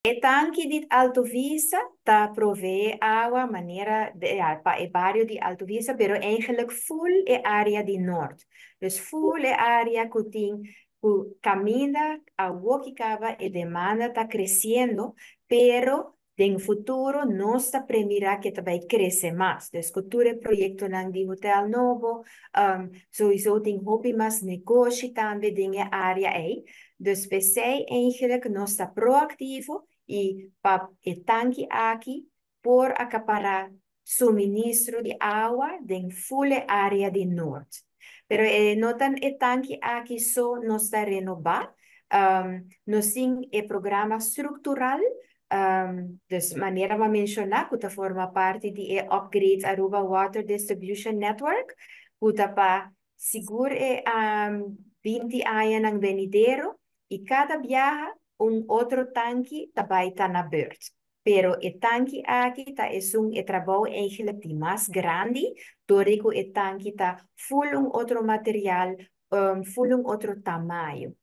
E tanque de Alto Vista tá provee água maneira de para o bairro de Alto Vista, pero eigenlijk full é área de norte. Dus full é área que tem que caminha a Wokicaba e demanda está crescendo, pero em futuro não está premira que vai crescer mais. Dus cultura projeto nang de hotel novo, sowieso tem hobby mas negócio também dinge área aí. Dus we zijn eigenlijk não está proactivo e para o tanque aqui por acaparar suministro de água em full área de norte. Pero notan o tanque aqui só não está renovado. Nós temos o programa estrutural, dus maneira de mencionar, que forma parte de upgrade Aruba Water Distribution Network, que para segurar 20 anos ng venidero, e cada viaja outro tanque também está na beurt. Pero o tanque aqui tá, é trabalho eigenlijk die mais grande, doordat o tanque está full outro material, full outro tamanho.